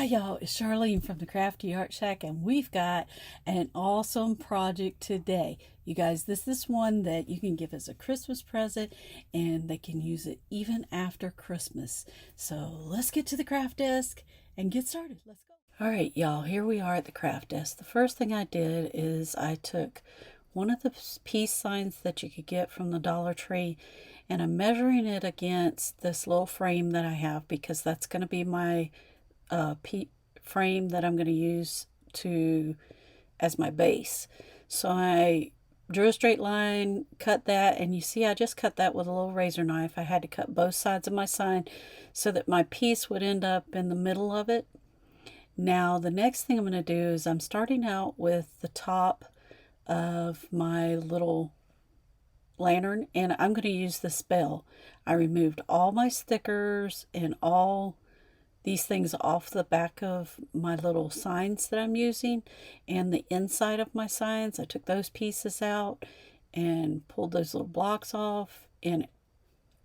Hi y'all, it's Charlene from the Crafty Art Shack, and we've got an awesome project today. You guys, this is one that you can give as a Christmas present and they can use it even after Christmas. So let's get to the craft desk and get started. Let's go. All right, y'all, here we are at the craft desk. The first thing I did is I took one of the peace signs that you could get from the Dollar Tree, and I'm measuring it against this little frame that I have because that's going to be my frame that I'm going to use as my base. So I drew a straight line, cut that, and you see I just cut that with a little razor knife. I had to cut both sides of my sign so that my piece would end up in the middle of it. Now the next thing I'm going to do is I'm starting out with the top of my little lantern, and I'm going to use this bell. I removed all my stickers and all these things off the back of my little signs that I'm using, and the inside of my signs. I took those pieces out and pulled those little blocks off and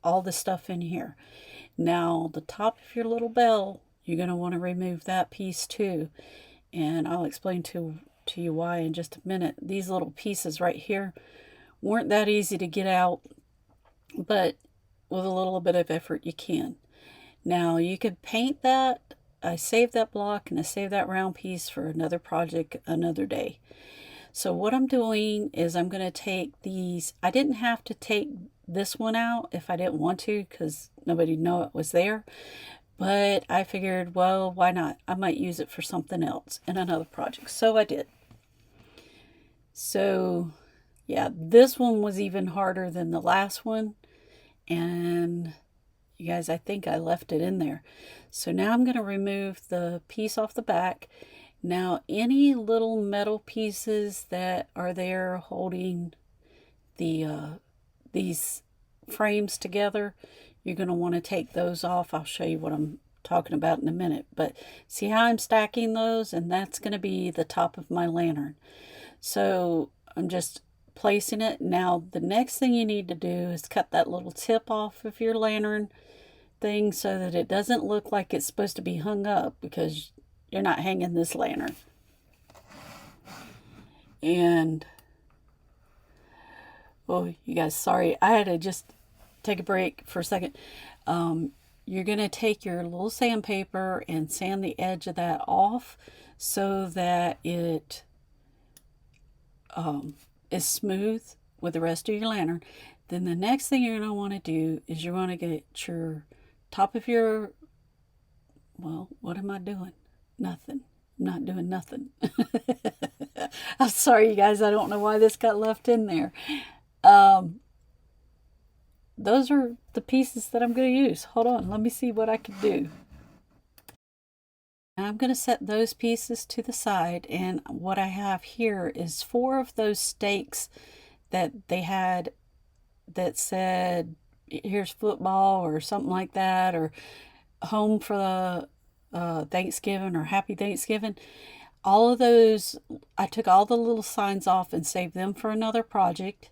all the stuff in here. Now the top of your little bell, you're going to want to remove that piece too, and I'll explain to you why in just a minute. These little pieces right here weren't that easy to get out, but with a little bit of effort you can. Now you could paint that. I saved that block and I saved that round piece for another project another day. So what I'm doing is I'm going to take these. I didn't have to take this one out if I didn't want to because nobody knew it was there. But I figured, well, why not? I might use it for something else in another project. So I did. So yeah, this one was even harder than the last one. And you guys, I think I left it in there. So now I'm going to remove the piece off the back. Now any little metal pieces that are there holding these frames together, you're going to want to take those off. I'll show you what I'm talking about in a minute. But see how I'm stacking those? And that's going to be the top of my lantern. So I'm just placing it. Now the next thing you need to do is cut that little tip off of your lantern thing so that it doesn't look like it's supposed to be hung up, because you're not hanging this lantern. And oh, you guys, sorry, I had to just take a break for a second. You're going to take your little sandpaper and sand the edge of that off so that it is smooth with the rest of your lantern. Then the next thing you're going to want to do is you want to get your top of your, well, what am I doing? Nothing. I'm not doing nothing. I'm sorry, you guys. I don't know why this got left in there. Those are the pieces that I'm going to use. Hold on. Let me see what I can do. I'm going to set those pieces to the side, and what I have here is 4 of those stakes that they had that said, here's football or something like that, or home for the Thanksgiving or happy Thanksgiving. All of those, I took all the little signs off and saved them for another project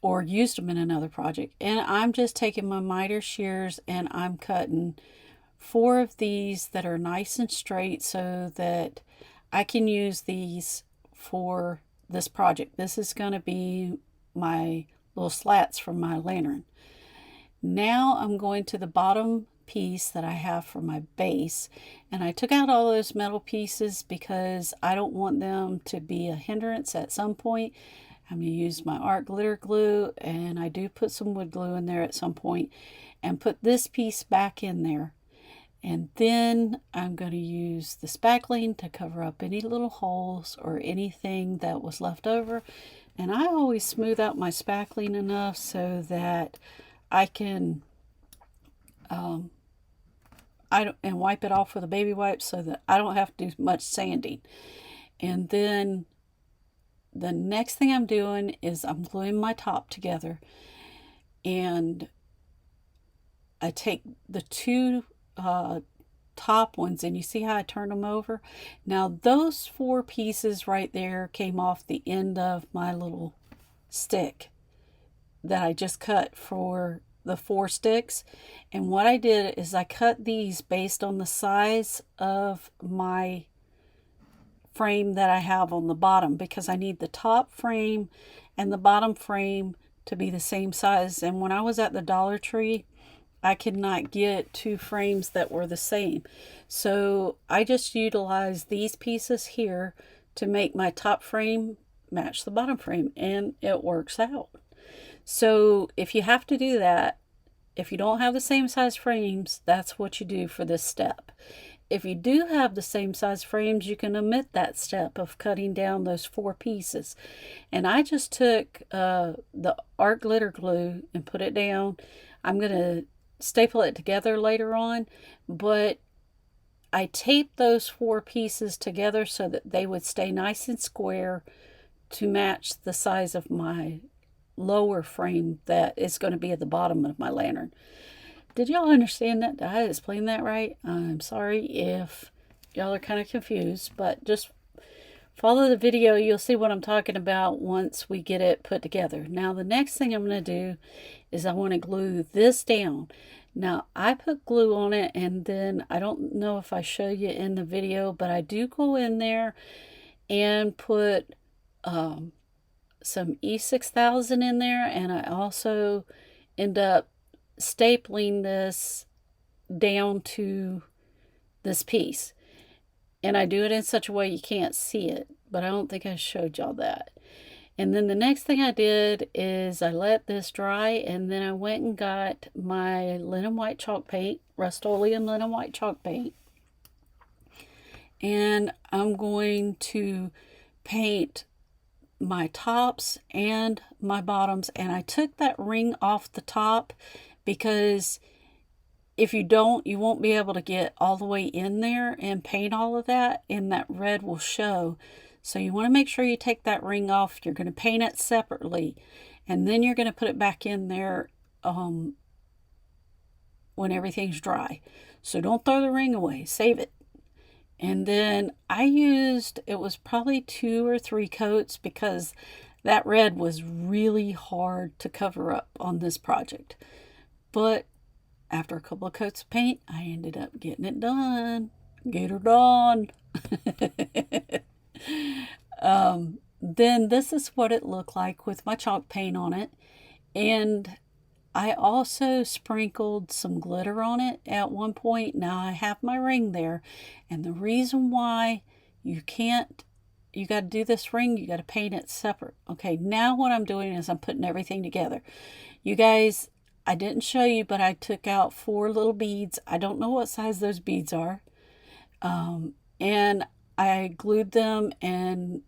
or used them in another project. And I'm just taking my miter shears and I'm cutting 4 of these that are nice and straight so that I can use these for this project. This is going to be my little slats from my lantern. Now I'm going to the bottom piece that I have for my base, and I took out all those metal pieces because I don't want them to be a hindrance at some point. I'm going to use my art glitter glue, and I do put some wood glue in there at some point, and put this piece back in there. And then I'm going to use the spackling to cover up any little holes or anything that was left over. And I always smooth out my spackling enough so that I can and wipe it off with a baby wipe so that I don't have to do much sanding. And then the next thing I'm doing is I'm gluing my top together, and I take the 2 top ones, and you see how I turn them over. Now those 4 pieces right there came off the end of my little stick that I just cut for the 4 sticks. And what I did is I cut these based on the size of my frame that I have on the bottom, because I need the top frame and the bottom frame to be the same size. And when I was at the Dollar Tree, I could not get 2 frames that were the same. So I just utilized these pieces here to make my top frame match the bottom frame, and it works out. So if you have to do that, if you don't have the same size frames, that's what you do for this step. If you do have the same size frames, you can omit that step of cutting down those 4 pieces. And I just took the art glitter glue and put it down. I'm going to staple it together later on, but I taped those 4 pieces together so that they would stay nice and square to match the size of my lower frame that is going to be at the bottom of my lantern. Did y'all understand that? Did I explain that right? I'm sorry if y'all are kind of confused, but just follow the video. You'll see what I'm talking about once we get it put together. Now, the next thing I'm going to do is I want to glue this down. Now, I put glue on it, and then I don't know if I show you in the video, but I do go in there and put some E600 in there, and I also end up stapling this down to this piece. And I do it in such a way you can't see it, but I don't think I showed y'all that. And then the next thing I did is I let this dry, and then I went and got my linen white chalk paint, Rust-Oleum linen white chalk paint. And I'm going to paint my tops and my bottoms. And I took that ring off the top, because if you don't, you won't be able to get all the way in there and paint all of that, and that red will show. So you want to make sure you take that ring off. You're going to paint it separately, and then you're going to put it back in there when everything's dry. So don't throw the ring away, save it. And then I used, it was probably 2 or 3 coats, because that red was really hard to cover up on this project. But after a couple of coats of paint, I ended up getting it done. Get her done. Then this is what it looked like with my chalk paint on it. And I also sprinkled some glitter on it at one point. Now I have my ring there. And the reason why you got to do this ring, you got to paint it separate. Okay, now what I'm doing is I'm putting everything together. You guys, I didn't show you, but I took out 4 little beads. I don't know what size those beads are. And I glued them and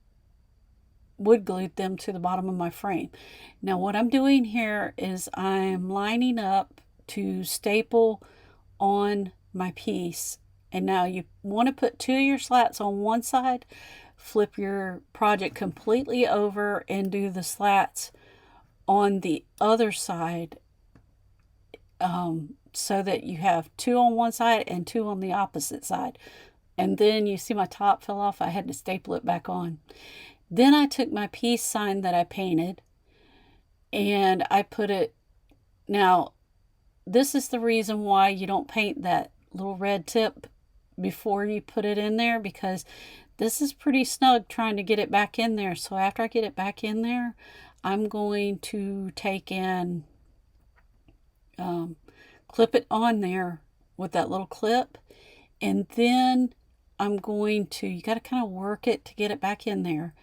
wood glued them to the bottom of my frame. Now what I'm doing here is I'm lining up to staple on my piece. And now you want to put 2 of your slats on one side, flip your project completely over and do the slats on the other side, so that you have 2 on one side and 2 on the opposite side. And then you see my top fell off. I had to staple it back on. Then I took my peace sign that I painted and I put it. Now, this is the reason why you don't paint that little red tip before you put it in there, because this is pretty snug trying to get it back in there. So after I get it back in there, I'm going to take and clip it on there with that little clip. And then I'm going to, you got to kind of work it to get it back in there.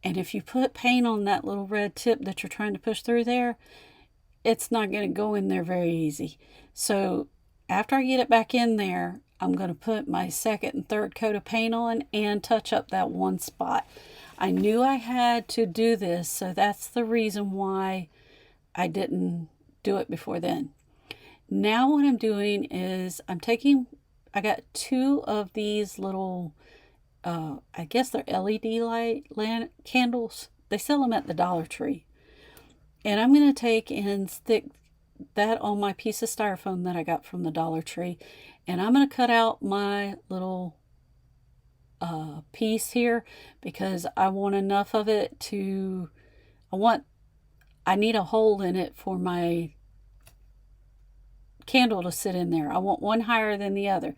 And if you put paint on that little red tip that you're trying to push through there, it's not going to go in there very easy. So after I get it back in there, I'm going to put my second and third coat of paint on and touch up that one spot. I knew I had to do this, so that's the reason why I didn't do it before then. Now what I'm doing is I got 2 of these little, I guess they're LED light candles. They sell them at the Dollar Tree. And I'm going to take and stick that on my piece of styrofoam that I got from the Dollar Tree. And I'm going to cut out my little piece here, because I want enough of it to, I need a hole in it for my candle to sit in there. I want one higher than the other.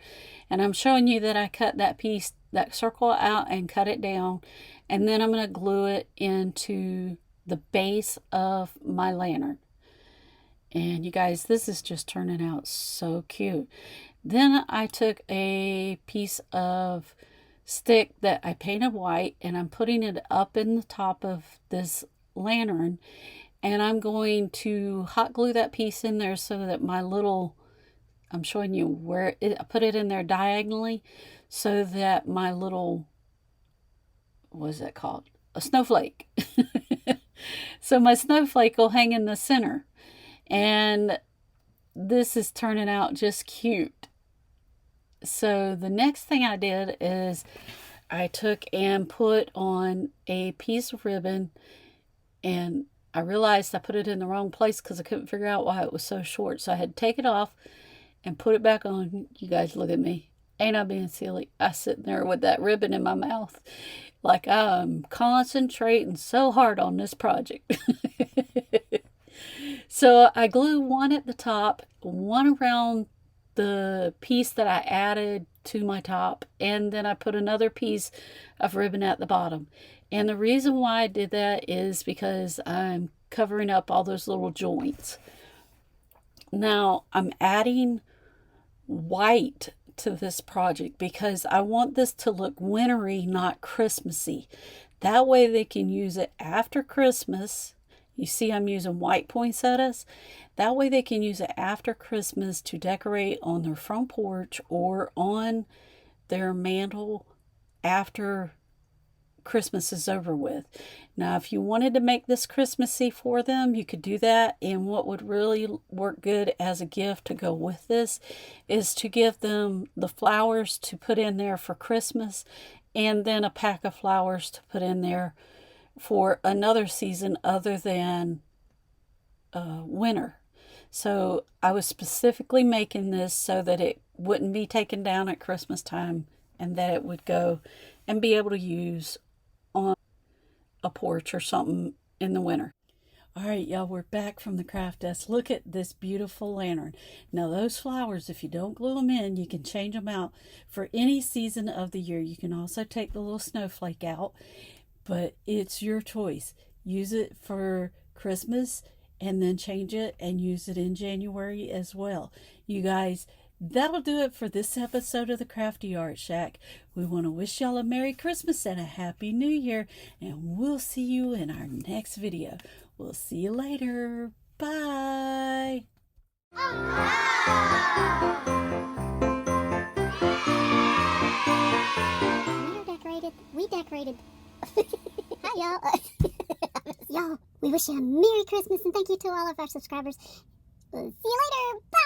And I'm showing you that I cut that piece, that circle out and cut it down. And then I'm going to glue it into the base of my lantern. And you guys, this is just turning out so cute. Then I took a piece of stick that I painted white, and I'm putting it up in the top of this lantern, and I'm going to hot glue that piece in there so that my little, I'm showing you where I put it in there diagonally so that my little, what is that called? A snowflake. So my snowflake will hang in the center. And this is turning out just cute. So the next thing I did is I took and put on a piece of ribbon, and I realized I put it in the wrong place because I couldn't figure out why it was so short. So I had to take it off and put it back on. You guys look at me. Ain't I being silly? I sitting there with that ribbon in my mouth like I'm concentrating so hard on this project. So I glue one at the top, one around the piece that I added to my top, and then I put another piece of ribbon at the bottom. And the reason why I did that is because I'm covering up all those little joints. Now I'm adding white to this project because I want this to look wintry, not Christmassy. That way they can use it after Christmas. You see I'm using white poinsettias. That way they can use it after Christmas to decorate on their front porch or on their mantle after Christmas is over with. Now, if you wanted to make this Christmassy for them, you could do that. And what would really work good as a gift to go with this is to give them the flowers to put in there for Christmas, and then a pack of flowers to put in there for another season other than winter. So I was specifically making this so that it wouldn't be taken down at Christmas time, and that it would go and be able to use on a porch or something in the winter. All right, y'all, we're back from the craft desk. Look at this beautiful lantern. Now, those flowers, if you don't glue them in, you can change them out for any season of the year. You can also take the little snowflake out, but it's your choice. Use it for Christmas and then change it and use it in January as well. You guys, that'll do it for this episode of the Crafty Art Shack. We want to wish y'all a Merry Christmas and a Happy New Year, and we'll see you in our next video. We'll see you later. Bye. We decorated. Hi, y'all. Y'all, we wish you a Merry Christmas and thank you to all of our subscribers. See you later. Bye.